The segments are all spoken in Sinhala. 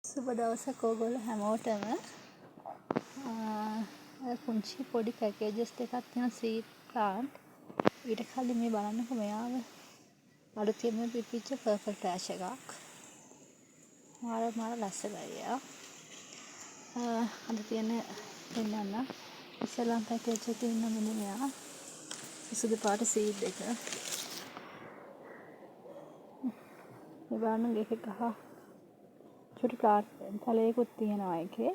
සුබ දවසක් ඕගොල්ලෝ හැමෝටම. පුංචි පොඩි පැකේජස් දෙකක් තියෙන සීඩ් ප්ලාන්ට්. ඊට කලින් මේ බලන්නකෝ මෙයාව. අලුතින්ම පිපිච්ච පර්පල් ටෑෂ් එකක්. මාර ලස්සනයි යා. අද තියෙන දෙන්නන්න ඉස්සෙල්ලාම පැකේජ් එකේ ඉන්න මෙන්න මෙයා. සුදු පාට සීඩ් එක. මේ බලන්න එක ගහ චුටි තලයකුත් තියෙනවා එකේ.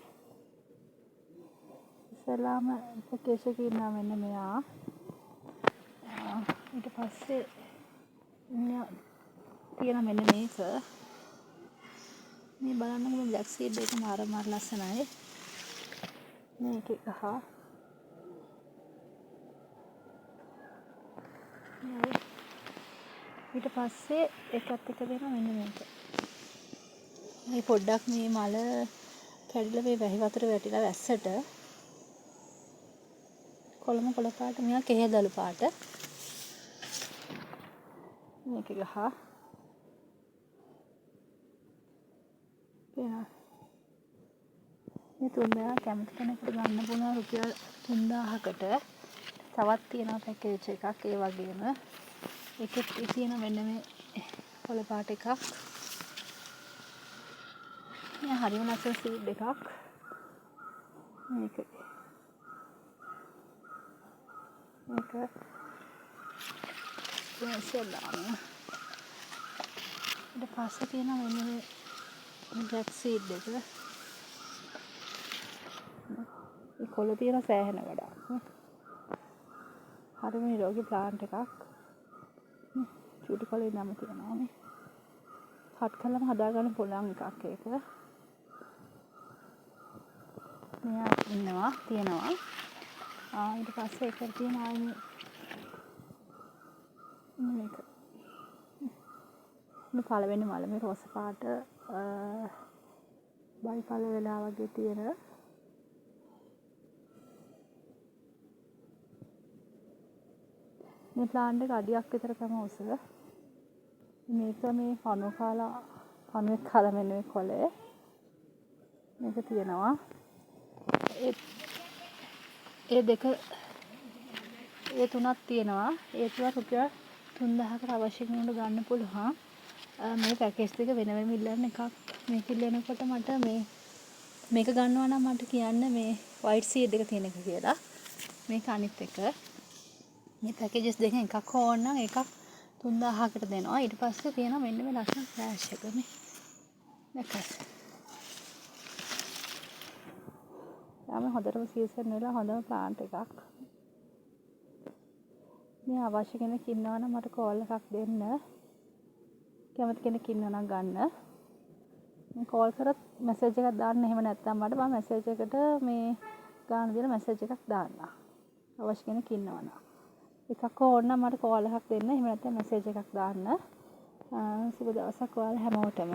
ඉස්සෙල්ලාම පැකේජ් එකේ ඉන්නවා මෙන්න මෙයා. ඊට පස්සේ තියෙන මෙන්න මේක. මේ බලන්නකො මේ බ්ලැක් සීඩ් එක මාර ලස්සනයි. මේකේ ගහ. ඊට පස්සේ එකත් එක දෙන මෙන්න මේක. මේ පොඩ්ඩක් මේ මල කැඩිලා මේ වැහි වතුර වැටිලා වැස්සට කොළම කොළ පාට මෙයා කෙහෙදළු පාට. මේක ගහ. මේ තුන්දෙනා කැමති කෙනෙකුට ගන්න පුළුවන් රුපියල් 3000කට. තවත් තියෙනවා පැකේජ් එකක් ඒ වගේම. ඒකෙත් තියෙන මෙන්න මේ කොළ පාට එකක්. මේ හරිම ලස්සන සීඩ් එකක්. මේක ඉස්සෙල්ලාම ඊට පස්සේ තියෙන මෙන්න මේ බ්ලැක් සීඩ් එක. මේ කොළ තියෙන සෑහෙන ගොඩක්. හරිම නිරෝගී ප්ලාන්ට් එකක්. චූටි කොළේ නම තියෙනවා මේ. හත් කළම හදාගන්න පුළුවන් එකක් ඒක. මෙයා තියෙනවා. ඊට පස්සේ ඒකට තියෙන ආයේ මේක. මේ පළවෙනි මල මේ රෝස පාට බයිපල වෙලා වගේ තියෙන. මේ ප්ලාන්ට් එක අඩියක් විතර තමයි උස. මේක මේ පණුවෙක් කාලා මෙන්න මේ කොළේ. මේක තියෙනවා. ඒ තුනක් තියෙනවා. ඒ තුන රුපියල් 3000කට අවශ්‍ය කෙනෙකුට ගන්න පුළුවන්. මේ පැකේජ් දෙක වෙන වෙනම ඉල්ලන්න එකක්. මේක ඉල්ලනකොට මට මේක ගන්නවා නම් මට කියන්න මේ වයිට් සීඩ් එක තියෙන එක කියලා. මේක අනිත් එක. මේ පැකේජස් දෙකෙන් එකක් ඕන නම් එකක් 3000කට දෙනවා. ඊට පස්සේ තියෙනවා මෙන්න මේ ලස්සන ෆ්ලෑෂ් එක මේ. දැක්කද? යාම හොඳටම සීසන් වෙලා හොඳම ප්ලාන්ට් එකක්. මේ අවශ්‍ය කෙනෙක් ඉන්නවා නම් මට කෝල් එකක් දෙන්න. කැමති කෙනෙක් ඉන්නවා නම් ගන්න. මම කෝල් කරත් මැසේජ් එකක් දාන්න. එහෙම නැත්නම් මට මම මැසේජ් එකට මේ ගාන දෙන මැසේජ් එකක් දාන්න. අවශ්‍ය කෙනෙක් ඉන්නවා නම්. එකක් ඕන නම් මට කෝල් එකක් දෙන්න. එහෙම නැත්නම් මැසේජ් එකක් දාන්න. සුබ දවසක් ඔයාලා හැමෝටම.